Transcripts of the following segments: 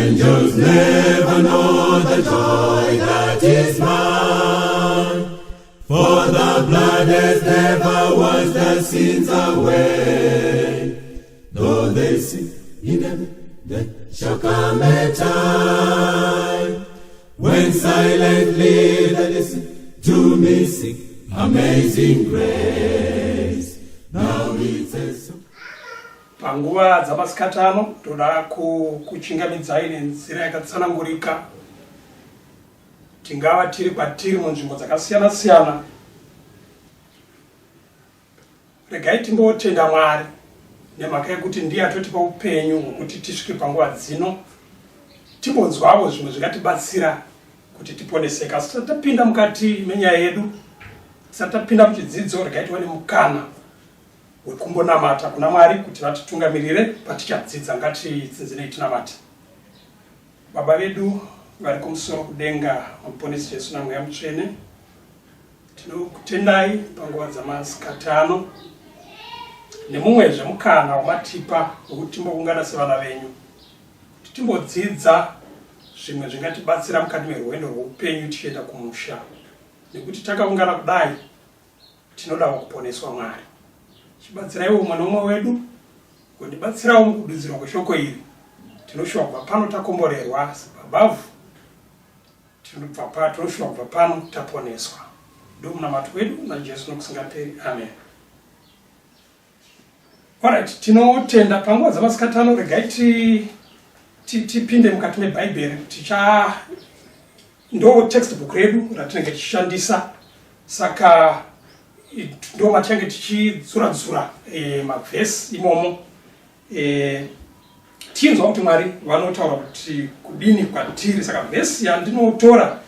Angels never know the joy that is mine, for the blood has never washed the sins away. Though they sin in heaven, there shall come a time when silently they listen to me sing Amazing Grace. Now it's a song. Panguva dzamasikatano toda kuchingamidzai nenzira yakatsanangurika. Tingava tiri kwatiri munzvimbo dzakasiyana siyana. Regai timbotenda Mwari nemhaka yekuti ndiye atotipa upenyu hwekuti tisvike panguva dzino timbonzwawo zvimwe zvingatibatsira kuti tiponeseke. Asi tisati tapinda mukati menyaya yedu, tisati tapinda muchidzidzo, regai tive nemukana wekumbonamata kuna Mwari kuti vatitungamirire patichadzidza. Ngatitsinzinei tinamate. Baba vedu vari kumusoro kudenga, Muponesi Jesu naMweya Mutsvene, tinokutendai panguva dzamasikatano nemumwezve mukana wamatipa wekuti timboungana sevana venyu kuti timbodzidza zvimwe zvingatibatsira mukati merwendo rweupenyu tichienda kumusha. Nekuti takaungana kudai tinodawo kuponeswa Mwari. Chibatsiraiwo mwana umwe wedu, kundibatsirawo mukududzirwa kweshoko iri. Tinoshuva kubva pano takomborerwa sababavhu, tinoshuva kubva pano taponeswa. Ndo munamato wedu naJesu nokusingaperi. Amen. Alright, tinotenda panguva dzamasikatano. Regai tipinde mukati meBhaibheri. Ndo textbook redu ratinenge tichishandisa, saka ndo matinenge tichidzura mavhesi imomo. Tinzwa kuti Mwari vanotaura kuti kudini kwatiri, saka vhesi yandinotora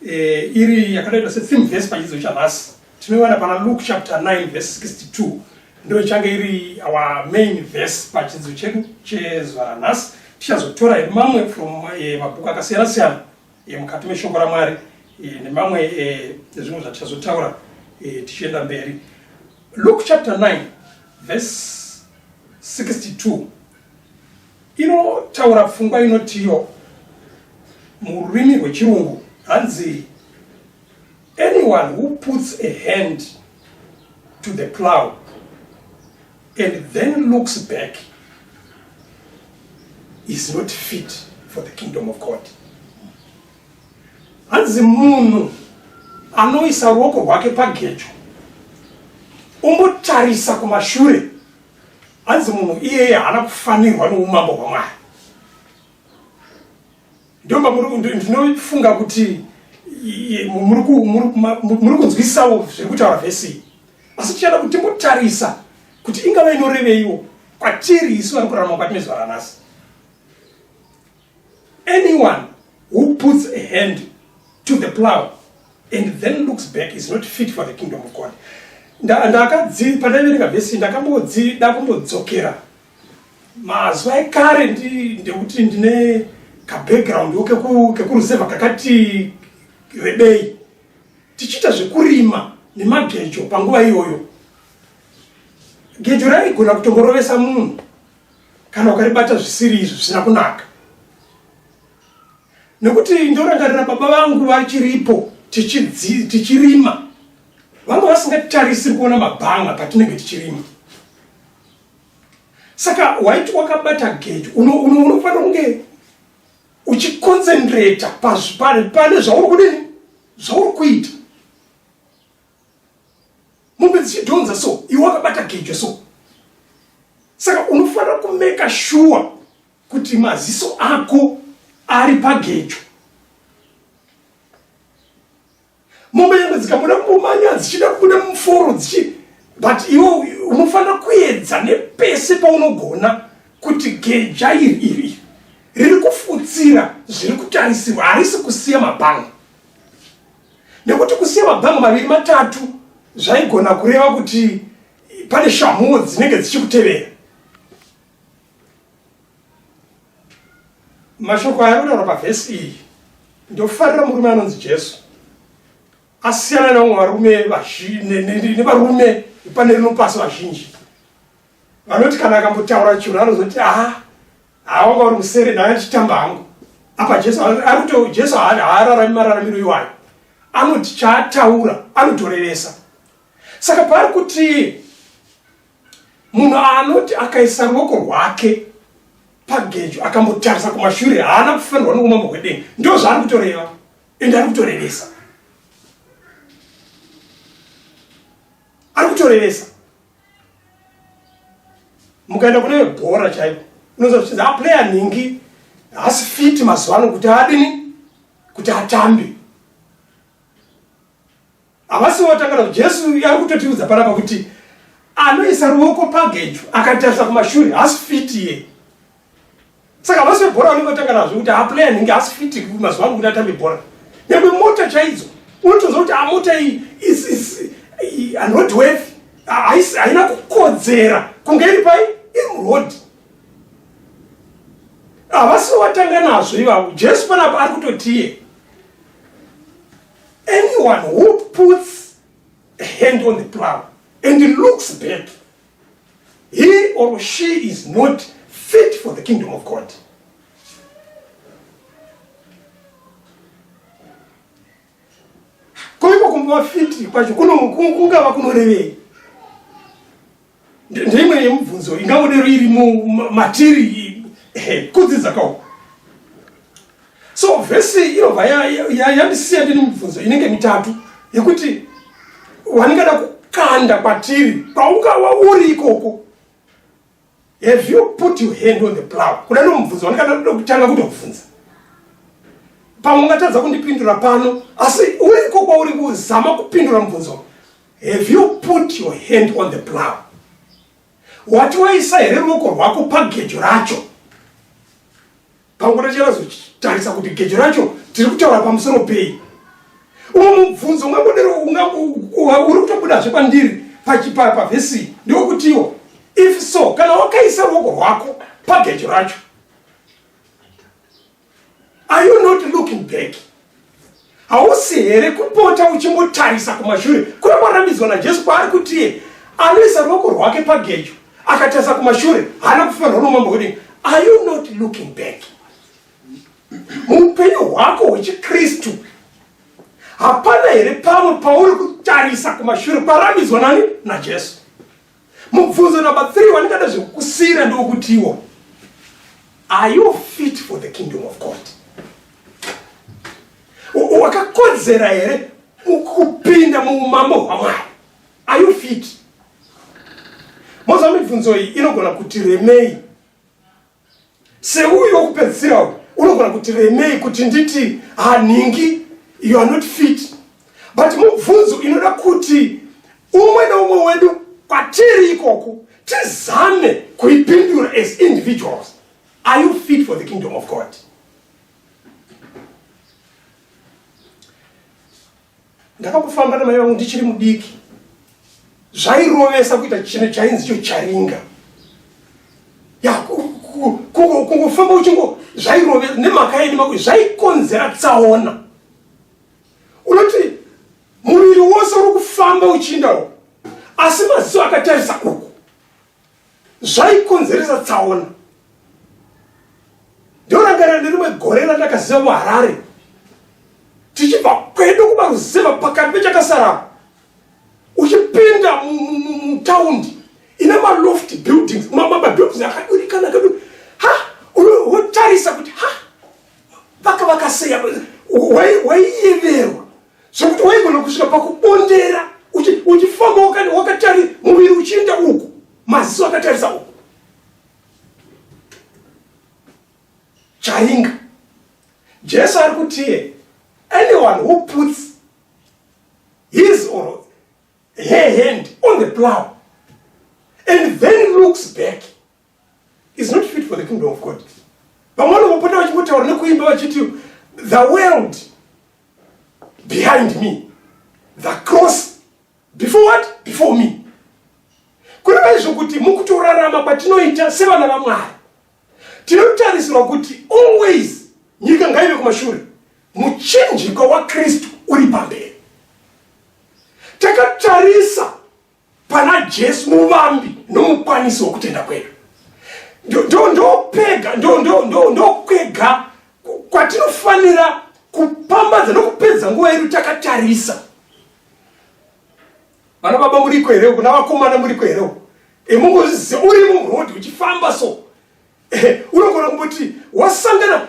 iri yakadaidwa setheme verse pachidzidzo chanhasi tinoiwana pana Luke chapter 9 verse 62. Ndo ichange iri our main verse pachidzidzo chedu chezuva ranhasi. Tichazotora mamwe from mabhuku akasiyana siyana mukati meshoko raMwari nemamwe ezvimwe zvatichazotaura tichienda mberi. Luke chapter 9 verse 62 inotaura pfungwa inotiyo mururimi rwechirungu hanzi, anyone who puts a hand to the plow and then looks back is not fit for the kingdom of God. Hanzi munhu anoisa ruoko rwake pagejo ombotarisa kumashure, hanzi munhu iyeye haana kufanirwa noumambo hwaMwari. Ndomba ndinofunga kuti muri kunzwisawo zviri kutaura vhesi, asi tichada kuti timbotarisa kuti ingava inoreveiwo kwatiri isu vari kurarama mukati mezuva ranhasi. Anyone who puts a hand to the plow and then looks back is not fit for the kingdom of God. Pandaiverenga vhesi ndakambodida kumbodzokera mazuva ekare ndekuti ndine kabackground kekuruzevha kakati rebei, tichiita zvekurima nemagejo. Panguva iyoyo gejo raigona kutongorovesa munhu kana ukaribata zvisiri izvo zvisina kunaka. Nekuti ndorangarira baba vangu vachiripo tichirima, vanga vasingatarisiri kuona mabhanga patinenge tichirima. Saka waiti wakabata gejo unofanira kunge uchiconcentrata pane zvauri kudini, zvauri kuita. Mombe dzichidhonza so, iwe wakabata gejo so. Saka unofanira kumeka sure kuti maziso ako ari pagejo. Mombe yangu dzikamboda kumbomanya dzichida kubuda muforo but iwe unofanira kuedza nepese paunogona kuti geja iri riri kufutsira zviri kutarisirwa, harisi kusiya mabhanga. Nekuti kusiya mabhanga maviri matatu zvaigona kureva kuti pane shamhu dzinenge dzichikutevera. Mashoko aya anotaura pavhesi iyi ndofarira murume anonzi Jesu asiyana nevamwe varume nevarume pane rino pasi vazhinji vanoti kana akambotaura chinhu anozoti awanga uri musere naye chitamba hangu apa Jesu arikuto Jesu haararami mararamiro iwayo anoti chaataura anotoreresa. Saka pari kuti munhu anoti akaisa ruoko rwake pagejo akambotarisa kumashure haana kufanirwa noumambo hwedenga, ndo zvaari kutoreva ende ari kutoreresa, ari kutoreresa. Mukaenda kune bhora chaipo unoziva kuti aplayer nhingi haasi fiti mazuva ano kuti adini kuti atambe. Havasi watangana Jesu ari kutotiudza panapa kuti anoisa ruoko pagejo akatarisa kumashure haasi fiti iye. Saka havasi vebhora vanenge vatangana nazvo kuti aplayer nhingi haasi fiti mazuva ano kuti atambe bhora. Nyangwe mota chaidzo unotonzwa kuti amota iyi not worth, haina kukodzera kunge iri pai iri murodhi. Havasi watanga nazvo ivavo. Jesu panapa ari kutotiye anyone who puts a hand on the plow and looks back, he or she is not fit for the kingdom of God. Kuipo kumba fiti kwacho kungava kunorevei. Ndimwe yemubvunzo ingavodero iri matiri kudzidza kawo. So vhesi inobva yandisiya ndine mibvunzo inenge mitatu yekuti waningada kukanda kwatiri paungava uri ikoko. Have you put your hand on the plow? Kuda nomubvunzo waningada kutanga kutobvunza. Pamwe ungatadza kundipindura pano asi uri ikoko uri kuzama kupindura mubvunzo. Have you put your hand on the plow? Wati waisa here ruoko rwako pagejo racho? Panguta chirazotarisa kuti gejo racho tiri kutaura pamusoro pei. Umwe mubvunzo ungangodero uri kutobudazve kwandiri pavhesi ndokutiwo if so kana wakaisa ruoko rwako pagejo racho, are you not looking back? Hausi here kupota uchimbotarisa kumashure kunomaramidzwa naJesu kwaari kutiye anoisa ruoko rwake pagejo akatarisa kumashure haana kufanirwa noumambo hwedenga. Are you not looking back? Muupenyu hwako hwechikristu hapana here pamwe pauri kutarisa kumashure paramidzwa nani naJesu? Mubvunzo namba 3 waningada zvekusiyira ndokutiwo are you fit for the kingdom of God? Wakakodzera here kupinda muumambo hwaMwari? Are you fit? Moza mibvunzo iyi inogona kuti remei seuyo wokupedzisira uyu unogona kuti remei kuti nditi nhingi you are not fit, but mubvunzo inoda kuti umwe naumwe wedu kwatiri ikoko tizame kuipindura as individuals. Are you fit for the kingdom of God? Ndakambofamba namai vangu ndichiri mudiki, zvairovesa kuita chinhu chainzi cho charinga. Kungofamba uchingo zvairovesa nemhaka yenyu makuri zvaikonzera tsaona. Unoti muviri wose uri kufamba uchindawo asi maziso akatarisa uku zvaikonzeresa tsaona. Ndorangara nerimwe gore randakaziva muHarare tichibva kwedu kumaruziva pakati pechakasara uchipinda mutaundi ine maloft buildings mabuildings akadurikana wotarisa kuti vakaseya waiyeverwa zvokuti waigona kusvika pakubondera uchifamba wakatari muviri uchienda uku maziso akatarisa uku. Charinga. Jesu ari kutiye anyone who puts his or her hand on the plow and then looks back is not fit for the kingdom of God. Vamwana vopota vachimbotaura nekuimba vachiti the world behind me, the cross before what? Before me. Kureva izvo kuti mukutorarama kwatinoita sevana vaMwari tinotarisirwa kuti always nyika ngaive kumashure, muchinjikwa waKristu uri pamberi. Takatarisa pana Jesu muvambi nomukwanisi wokutenda kwedu. ndokwega kwatinofanira kupambadza nokupedza nguva yedu takatarisa. Vana baba muriko here kuna vakomana muriko here mungozize uri murodhi uchifamba so unogona kumboti wasangana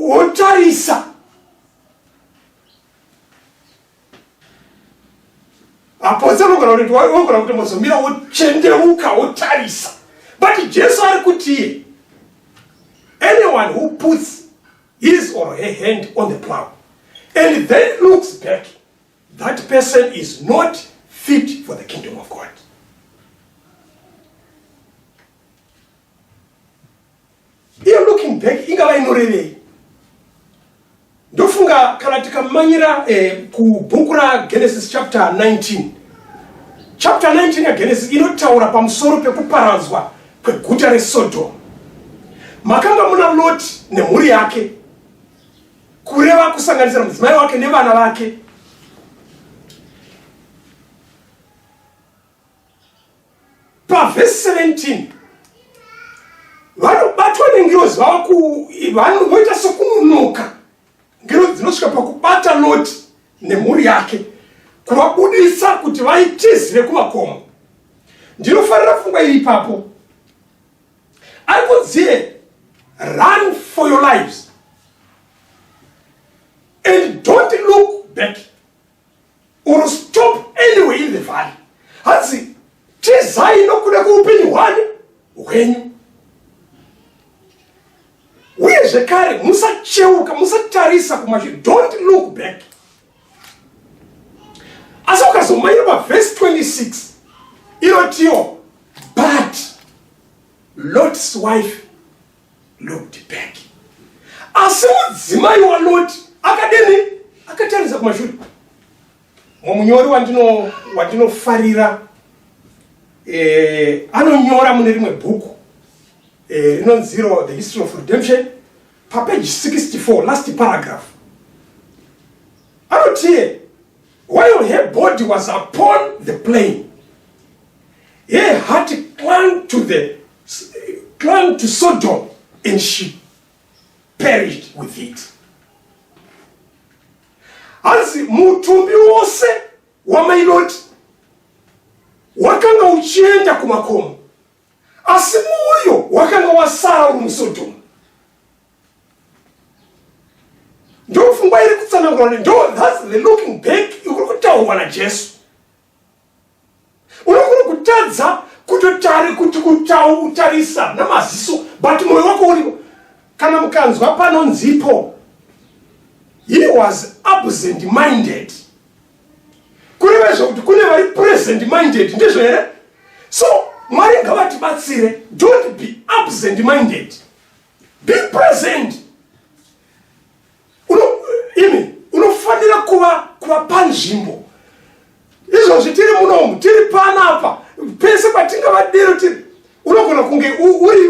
wotarisa apo unogona kuti mozomira wochenderuka wotarisa. But Jesu ari kuti anyone who puts his or her hand on the plow and then looks back, that person is not fit for the kingdom of God. You're looking back, ingava inorevei. Ndofunga kana tikamanyira kubhuku raGenesis chapter 19. Chapter 19 yaGenesis inotaura pamusoro pekuparadzwa kweguta reSodom. Makanga muna Lot nemhuri yake, kureva kusanganisira mudzimai wake nevana vake. Verse 17, vanobatwa nengirozi vanoita sokunonoka. Ngirozi dzinosvika pakubata Loti nemhuri yake kuvabudisa kuti vaitizire kumakomo. Ndinofarira pfungwa iri ipapo. I would say, run for your lives and don't look back or stop anywhere in the valley. Hanzi tizai nokuda kuupenyu hwenyu. Uye zvekare musacheuka, musatarisa kumashure. Don't look back. Asi ukazomaira verse 26 inotiwo, but Lot's wife looked back. Asi mudzimai waLot akadini? Akatarisa kumashure. Munyori wandinofarira anonyora mune rimwe bhuku rinonziro The History of Redemption, papage 64, last paragraph. Anoti, while her body was upon the plain, her heart clung to Sodom, and she perished with it. Asi mutumbi wose wamailoti wakanga uchienda kumakomo, asi moyo wakanga wasara uri muSodom. Ndofungwa iri kutsanangura, that's the looking back ikuri kutaurwa naJesu. Unogona kutadza kutarisa namaziso, but moyo wako uripo. Kana mukanzwa panonzipo, he was absent minded. Kurevezva kuti kune vari present minded, ndizvo here? So Mwari ngavatibatsire, don't be absent minded, be present. Unofanira kuva panzvimbo. Izvozvi tiri munomu, tiri panapa, pese patingavadiro tiri, unogona kunge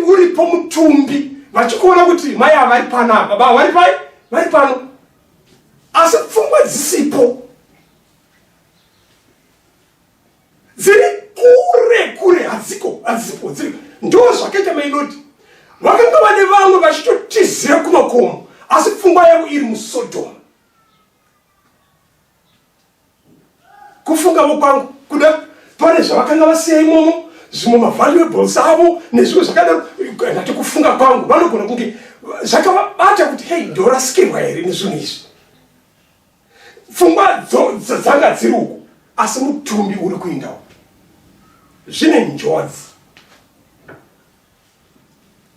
uripo mutumbi vachikuona kuti mai havari panapa, baba vari pano, asi pfungwa dzisipo. Dziri kure hadzipo dziri. Ndo zvakaita mailoti vakanga vane vamwe vachitotizira kumakomo, asi pfungwa yavo iri muSodom. Kufunga kwangu kuda pane zvavakanga vasiya imomo, zvimwe mavaluables avo nezvimwe zvakadaro. Ngati kufunga kwangu vanogona kunge zvakavabata kuti hey, ndorasikirwa here nezvinhu izvi. Pfungwa dzanga dziri uku, asi mutumbi uri kuindawo. Zvine njodzi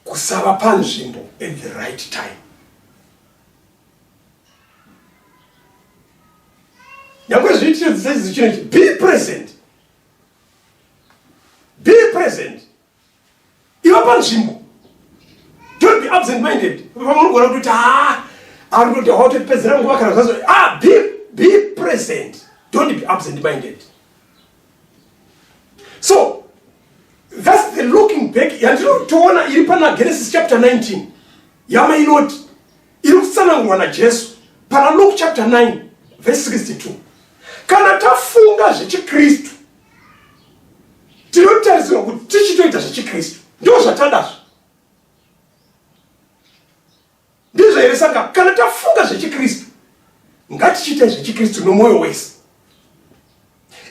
kusava panzvimbo at the right time. Nyangwe zviitiro dzichinoiti, be present. Be present. Iva panzvimbo. Don't be absent minded. Pamunogona kuti ari kuti hawatopedzera nguva kana zvazo. Be present. Don't be absent minded. So that's the looking back. Yandinotoona iri pana Genesis chapter 19 yamailoti iri kutsanangurwa naJesu pana Luke chapter 9 verse 62. Kana tafunga zvechiKristu, tinotarisirwa kuti tichitoita zvechiKristu. Ndo zvatadazvo. here saka kana tafunga zvechikristu ngatichite zvechikristu nomwoyo wese.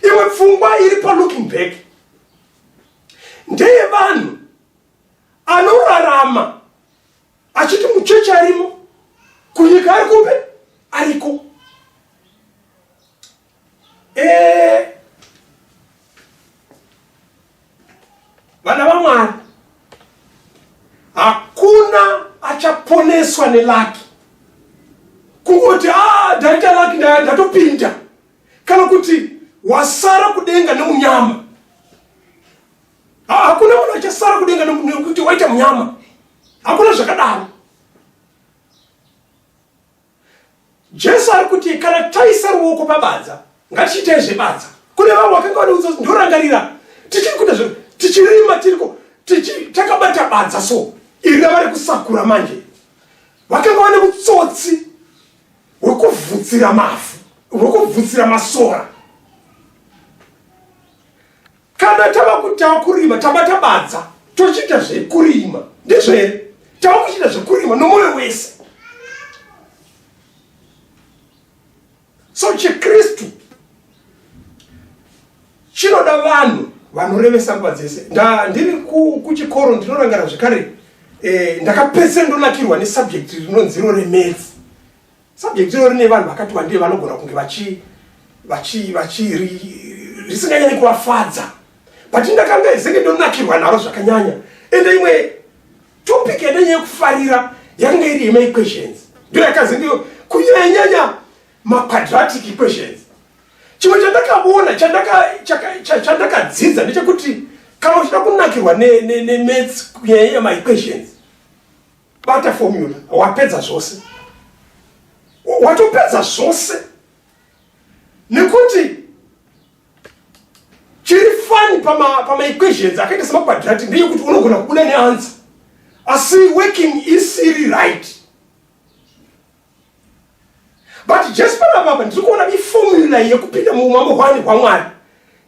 Imwe pfungwa iri palooking back ndeye vanhu anorarama achiti muchechi arimo, kunyika ari kumbe ariko. Vana vaMwari hakuna achaponeswa nelaki kungoti ndaita laki ndatopinda, kana kuti wasara kudenga nemunyama. Hakuna munhu achasara kudenga nekuti waita munyama, hakuna zvakadaro. Jesu ari kuti kana taisa ruoko pabadza ngatichite zvebadza. Kune vamwe vakanga vanoudza kuti ndorangarira tichiri kuita zvo, tichirima tiriko takabata badza so iri ravari kusakura manje, vakanga vane utsotsi hwekubvutsira mavhu, hwekubvutsira masora. Kana tava kurima tabata badza tochiita zvekurima, ndizvo here? Tava kuchiita zvekurima nomwoyo wese. So chikristu chinoda vanhu vanorevesa nguva dzese. Ndiri kuchikoro ndinorangara zvekare, ndakapedzisira ndonakirwa nesubject rinonzi remedzi. Subject rine vanhu vakati wandei vanogona kunge risinganyanyi kuvafadza, but ndakanga zenge ndonakirwa naro zvakanyanya. Ende imwe topic yandanyanyi kufarira yakanga iri yema-equations, ndio yakazi ndio kunyanya ma-quadratic equations. Chimwe chandakaona chandakadzidza ndechekuti kana uchida kunakirwa nemaths kunyanya ma-equations, bata formula wapedza zvose, watopedza zvose. Nekuti chiri fani pama-equations akaita sema-quadratic ndeyekuti unogona kubuda neanswer, asi working isiri right. But just panapa ndiri kuona iformula yekupinda muumambo hwaMwari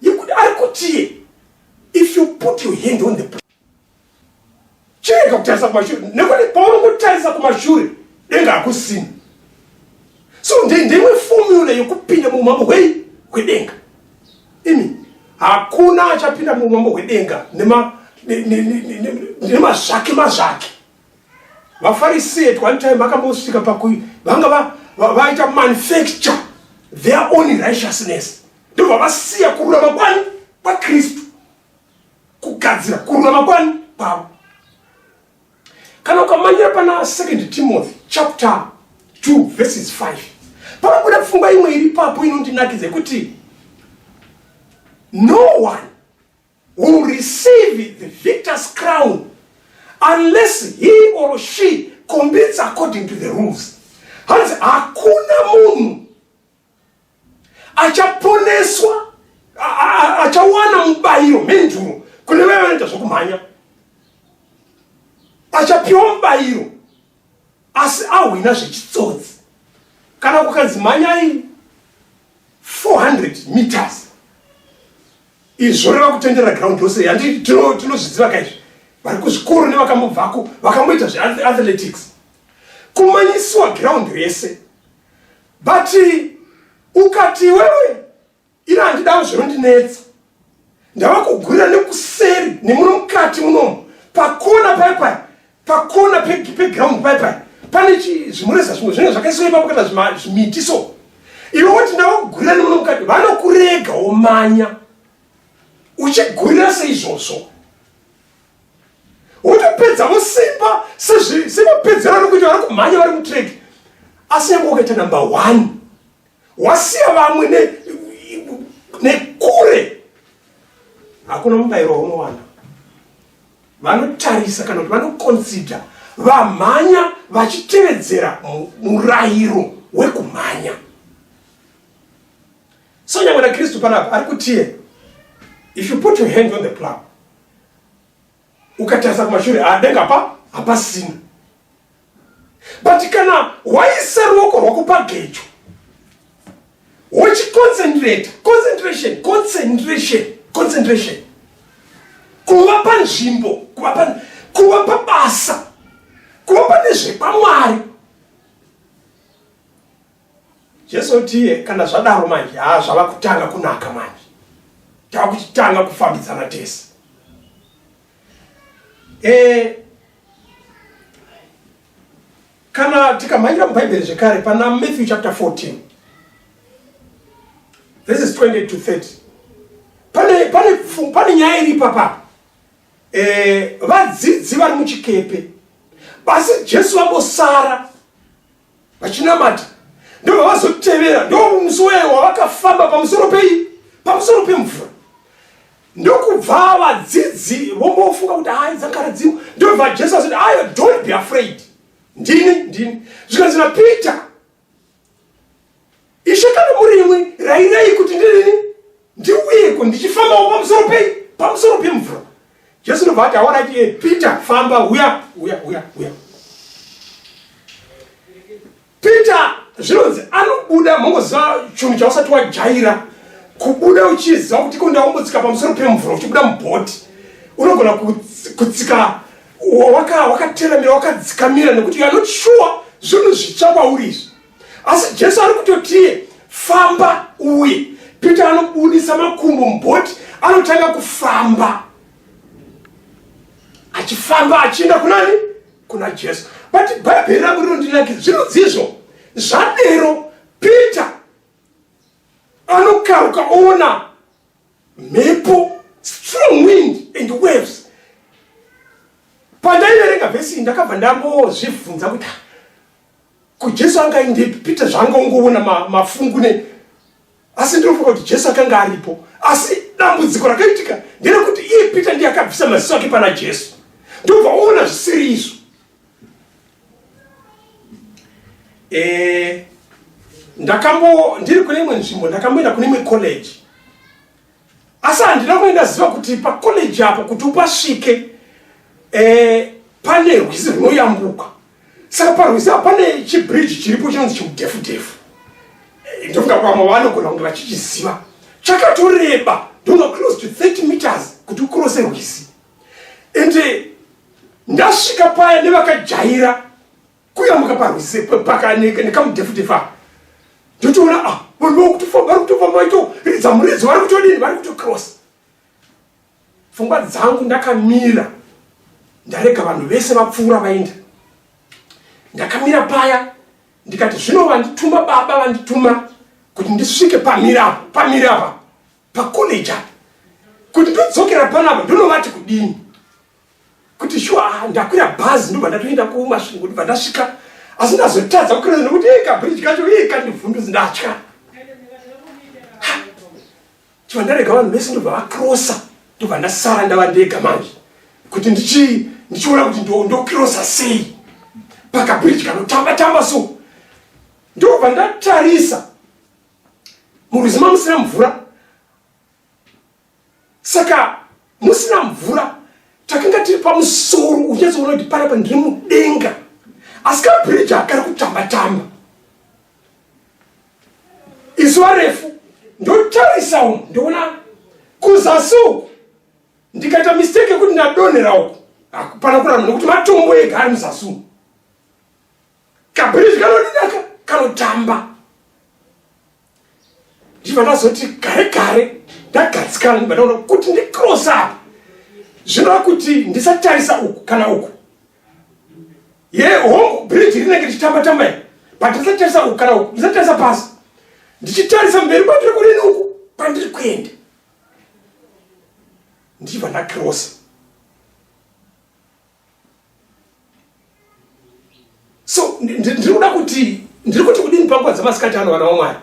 yekuti ari kuti if you put your hand on the plow, chirega kutarisa kumashure, nekuti paunongotarisa kumashure denga hakusina. So ndeimwe formula yekupinda muumambo hwedenga. Imi hakuna achapinda muumambo hwedenga nemazvake mazvake. VaFarisi at one time vakambosvika vanga vaita manufacture their own righteousness. Ndo vavasiya kururama kwani kwaKristu, kugadzira kururama kwani kwavo. Kana ukamanyira pana 2 Timothy chapter 2 verses 5, pavabuda pfungwa imwe iri papo inondinakidza kuti no one will receive the victor's crown unless he or she commits according to the rules. Hanzi hakuna munhu achaponeswa, achawana mubayiro menduro kune vaya vanoita zvokumhanya, achapiwa mubayiro asi ahwina zvechitsotsi. Kana kukanzi mhanyai 400 meters, izvo reva kutenderera ground yose. Handi tinozviziva kaizvi, vari kuzvikoro nevakambobvako vakamboita zveathletics, kumanyisiwa ground yese. But ukati wewe iri handidawo zvinondinetsa, ndava kugurira nekuseri nemuno mukati munomu pakona paipai, pakona peground paipai pane zvimureza zvimwe zvinenge zvakaiswa ipapo kana zvimiti so. Iwe woti ndava kugurira nemuno mukati, vanokurega womanya uchigurira seizvozvo. Wotopedza vosimba semapedzero anokuti vari kumhanya vari mutrek, asi yange wakaita number 1 wasiya vamwe nekure, hakuna mubayiro waunowana. Vanotarisa kana kuti vanoconsider, vamhanya vachitevedzera murayiro wekumhanya. So nyangwe naKristu panapa ari kutiye, if you put your hand on the plow, ukatarisa kumashure denga hapasina. But kana waisa ruoko rwako pagejo, uchiconcentrate, concentration, kuva panzvimbo, kuva pabasa, kuva pane zvepaMwari, Jesu tiye kana zvadaro manje zvava kutanga kunaka manje. Tava kuchitanga kufambidzana tese. Kana tikamhanyira muBhaibheri zvekare pana Matthew chapter 14 verses 28 to 30. Pane nyaya iri papa. Vadzidzi vari muchikepe. Basi Jesu ambosara vachinamata. Ndo vazotevera, ndo musowe wavakafamba pamusoro pei? Pamusoro pemvura. Ndo kubva vadzidzi vombofunga kuti hai dzakaradziwa. Ndo bva Jesu asati ayo, don't be afraid. Ndini. Zvikanzina Peter. Ishe kana murimwe rairei kuti ndini ndiuyeko ndichifambawo pamusoro pei? Pamusoro pemvura. Jesu ndobva ati aona kuti Peter famba uya. Peter zvinonzi anobuda mongoziva chinhu chausati wajaira kubuda uchiziva kuti kundaombotsika pamusoro pemvura uchibuda mubhoti unogona kutsika wakateramira wakadzikamira nekuti you are not sure zvinhu zvitsva kwauri izvi. Asi Jesu ari kutotiye famba uye. Peter anobudisa makumbo mubhoti anotanga kufamba achifamba achienda kunani? Kuna Jesu. But Bhaibheri rangu rinondinakidza zvinonzizvo zvadero Peter anokaruka ona mhepo, strong wind and waves. Pandaiverenga vhesi ndakabva ndambozvibvunza kuti kuJesu angaendepi Peter zvaangaongoona mafungu asi ndinofunga kuti Jesu akanga aripo. Asi dambudziko rakaitika nderekuti iye Peter ndiye akabvisa maziso ake pana Jesu. Ndobva ona zvisiri izvo. Ndiri kune imwe nzvimbo ndakamboenda kune imwe college. Asi handina kuenda ziva kuti pacollege apo kuti upasvike pane rwizi runoyambuka. Saka parwizi apo pane chibridge chiripo chinonzi chimudhefu-dhefu. Ndofunga kwamwe vanogona kunge vachichiziva. Chakatoreba, ndonga close to 30 meters kuti ukrose rwizi. Ende ndasvika paya nevakajaira kuyambuka parwizi nekamudhefu-dhefu apa. Ndotoona vanhu vari kutofamba ito ridza muridzo vari kutodini vari kutokrosa. Pfungwa dzangu ndakamira ndarega vanhu vese vapfuura vaenda. Ndakamira paya ndikati zvino vandituma baba vandituma kuti ndisvike pamira apa pacollege apa kuti ndodzokera panapa ndonovati kudini kuti shuwa ndakwira bhazi ndobva ndatoenda kumasvingo ndobva ndasvika asi ndazotadza kukresa nokuti kabridge kacho kandivhundudzi ndatya. Chibva ndarega vanhu vese ndobva vakrosa ndobva ndasara ndava ndega manje kuti ndichiona kuti ndokrosa sei pakabridge kanotamba so. Ndobva ndatarisa murwizi musina mvura. Saka musina mvura takanga tiri pamusoro unyatsoona kuti panapa ndiri mudenga asi kabridge akari kutamba. Izuva refu ndotarisa umu ndoona kuzasi uku ndikaita mistake yekuti ndadonhera uku hapana kuramba nokuti matombo ega ari muzasi umu. Kabridge kanodinaka kanotamba. Ndibva ndazoti gare ndagadzikana ndibva ndaona kuti ndikrosa apa zvinova kuti ndisatarisa uku kana uku. Hongu bridge rinenge richitamba but ndisatarisa uku kana uku, ndisatarisa pasi ndichitarisa mberi kwandiri kudini uku kwandiri kuenda. Ndibva ndakrosa. So ndiri kuti kudini panguva dzamasikati ano vana vaMwari.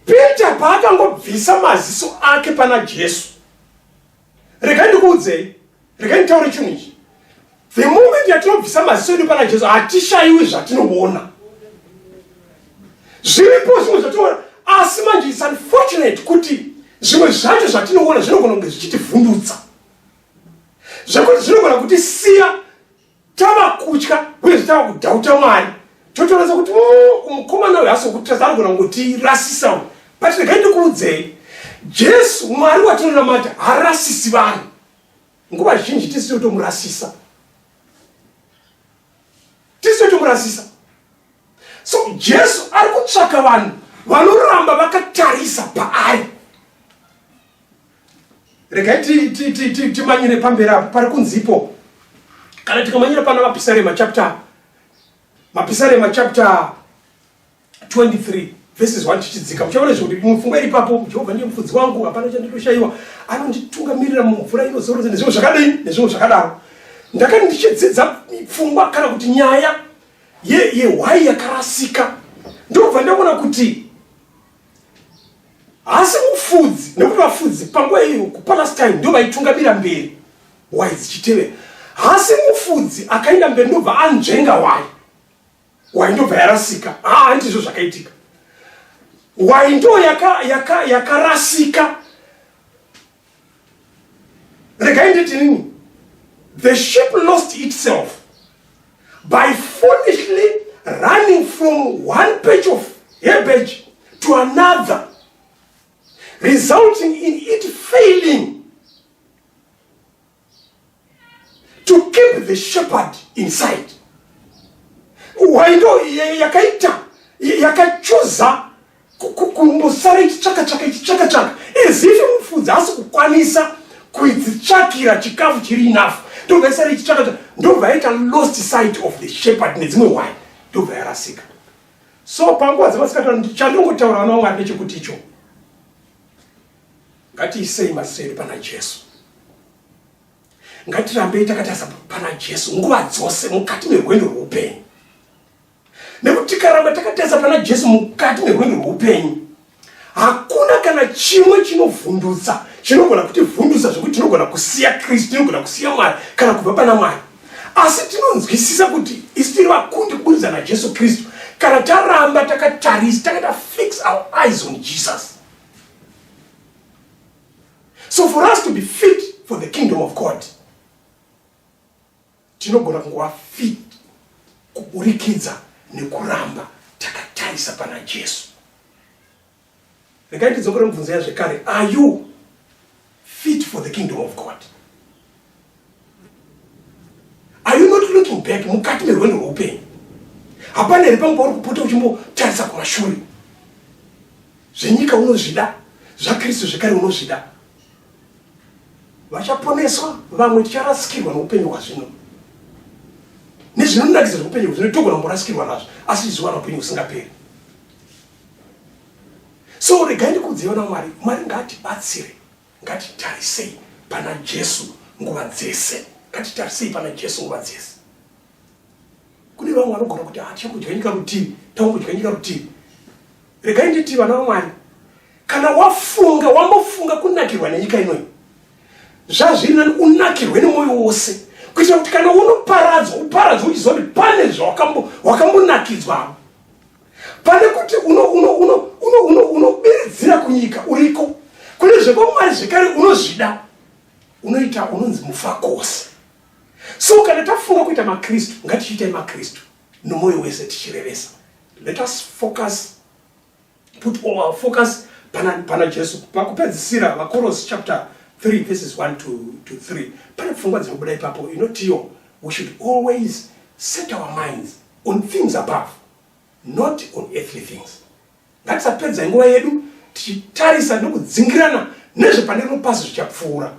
Peter paakangobvisa maziso ake pana Jesu. Regai ndikuudzei, regai nditaure chinhu ichi. The moment yatinobvisa maziso edu pana Jesu hatishayiwi zvatinoona. Zviripo zvimwe zvatinoona asi manje it's unfortunate kuti zvimwe zvacho zvatinoona zvinogona kunge zvichitivhundutsa. Zvekuti zvinogona kutisiya tava kutya uye tava kudhauta Mwari. Totoonesa kuti mukomana uyu asi kuti anogona kungotirasisa. But regai ndikuudzei, Jesu Mwari watinonamata harasisi vanhu. Nguva zhinji tisi totomurasisa. So Jesu ari kutsvaka vanhu vanoramba vakatarisa paari. Regai timanyire pamberi apo pari kunzipo. Kana tikamanyira pana Mapisarema chapter 23 verses 1 tichidzika, muchaona kuti mufungwa ipapo Jehovha ndiye mufudzi wangu, hapana chanditoshayiwa, anonditungamirira mumvura inozorora nezvimwe zvakadai nezvimwe zvakadaro. Ndakati ndichidzidza pfungwa kana kuti nyaya yewhai yakarasika, ndobva ndaona kuti asi mufudzi, nekuti vafudzi panguva iyo kuPalestine ndo vaitungamira mberi whai dzichitevera. Asi mufudzi akaenda mberi ndobva anzvenga whai ndobva yarasika. Handizvo zvakaitika. Whai ndo yakarasika. Regai nditi nini? The sheep lost itself by foolishly running from one patch of herbage to another, resulting in it failing to keep the shepherd inside. Why ndo yakachoza kumbosara ichichaka as if mufudzi asi kukwanisa kudzitsvakira chikafu chiri enough, ndobva isara ichichaka ndobva yaita lost sight of the shepherd nedzimwe whai ndobva yarasika. So panguva dzemasikatano chandingotaura vana vaMwari ndechekuti icho ngatiisei maziso edu pana Jesu. Ngatirambei takatarisa pana Jesu nguva dzose mukati merwendo rweupenyu. Nekuti tikaramba takatarisa pana Jesu mukati merwendo rweupenyu, hakuna kana chimwe chinovhundutsa, chinogona kutivhundutsa zvokuti tinogona kusiya Kristu, tinogona kusiya Mwari kana kubva pana Mwari. Asi tinonzwisisa kuti isi tiri vakundi kubudikidza naJesu Kristu kana taramba takatarisa, takata fix our eyes on Jesus. So for us to be fit for the kingdom of God, tinogona kungowa fit kuburikidza nekuramba takatarisa pana Jesu. Regai ndidzokere mubvunzo yazvekare, are you fit for the kingdom of God? Are you not looking back mukati merwendo rweupenyu? Hapana here panguva uri kupota uchimbotarisa kumashure. Zvenyika unozvida, zvaKristu zvekare unozvida. Vachaponeswa, vamwe ticharasikirwa neupenyu hwazvino. Nezvinonakidza zveupenyu hwazvino togona kumborasikirwa nazvo, asi tichizowana upenyu husingaperi. So regai ndikuudze vana Mwari, Mwari ngaatibatsire, ngatitarisei pana Jesu nguva dzese. Ngatitarisei pana Jesu nguva dzese. Kune vamwe vanogona kuti tichambodya nyika rutivi, tambodya nyika rutivi. Regai nditi vana vaMwari, kana wambofunga kunakirwa nenyika inoyi, zvazviri unakirwe nemwoyo wose, kuitira kuti kana unoparadzwa uparadzwe uchizoti pane zvawakambonakidzwa, pane kuti unobiridzira kunyika uriko, kune zvepaMwari zvekare unozvida, unoita unonzi mufakose. So kana tafunga kuita maKristu, ngatichiitai maKristu nomwoyo wese tichirevesa. Let us focus, put all our focus pana Jesu. Pakupedzisira vaKorose chapter 3 verses 1 to 3. Pane pfungwa dzinobuda ipapo inotiyo, we should always set our minds on things above, not on earthly things. Ngatisapedza nguva yedu tichitarisa nokudzingirana nezvepane rino pasi zvichapfuura,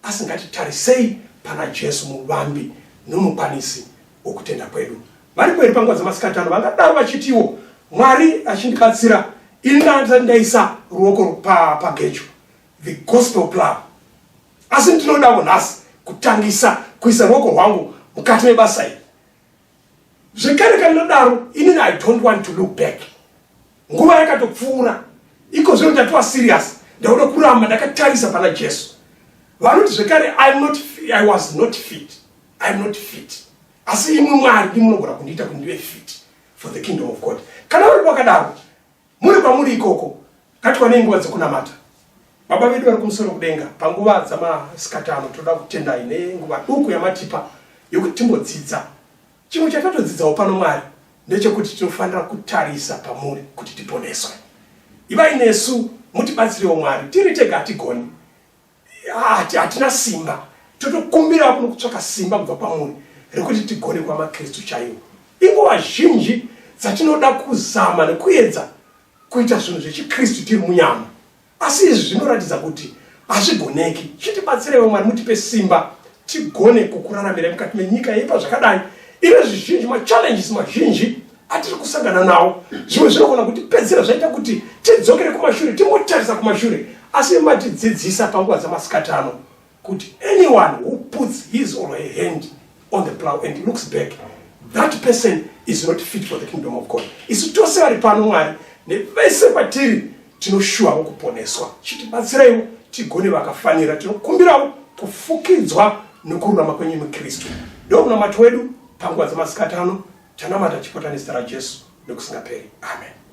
asi ngatitarisei pana Jesu muvambi nomukwanisi wokutenda kwedu. Varipo here panguva dzamasikatano vangadaro vachitiwo, Mwari achindibatsira, ini ndaisa ruoko pagecho, the gospel plan. Asi ndinodawo nhasi kutangisa kuisa ruoko rwangu mukati mebasa iri. Zvekare kana ndadaro, inini I don't want to look back. Nguva yakatopfuura, iko zvino ndatowa serious, ndauda kuramba ndakatarisa pana Jesu. Vanoti zvekare I was not fit. I'm not fit. Asi imwe Mwari ndimunogona kundiita kuti ndive fit for the kingdom of God. Kana uri wakadaro, muri kwamuri ikoko, ngatiwane nguva dzekunamata. Baba vedu vari kumusoro kudenga, panguva dzamasikatano toda kutendai nenguva duku yamatipa yokuti timbodzidza. Chimwe chatatodzidzawo pano Mwari ndechekuti tinofanira kutarisa pamuri kuti tiponeswe. Ivai nesu mutibatsirewo Mwari, tiri tega hatigoni, hatina simba, totokumbira kuno kutsvaka simba kubva pamuri rekuti tigone kwamaKristu chaiwo. Inguva zhinji dzatinoda kuzama nekuedza kuita zvinhu zvechikristu tiri munyama. Asi izvi zvinoratidza kuti hazvigoneki. Chitibatsirewo Mwari, mutipe simba tigone kukuraramira mukati menyika yeipa zvakadai. Ine zvizhinji machallenges mazhinji atiri kusangana nawo. Zvimwe zvinogona kutipedzera zvaita kuti tidzokere kumashure, timbotarisa kumashure. Asi matidzidzisa panguva dzamasikati ano kuti anyone who puts his or her hand on the plow and looks back, that person is not fit for the kingdom of God. Isu tose vari pano Mwari nevese patiri tinoshuwawo kuponeswa. Chitibatsireiwo tigone vakafanira. Tinokumbirawo kufukidzwa nokururama kwenyu muKristu. Ndo munamato wedu panguva dzamasikati ano. Tanamata chipotani zita ra Jesu nokusingaperi. Amen.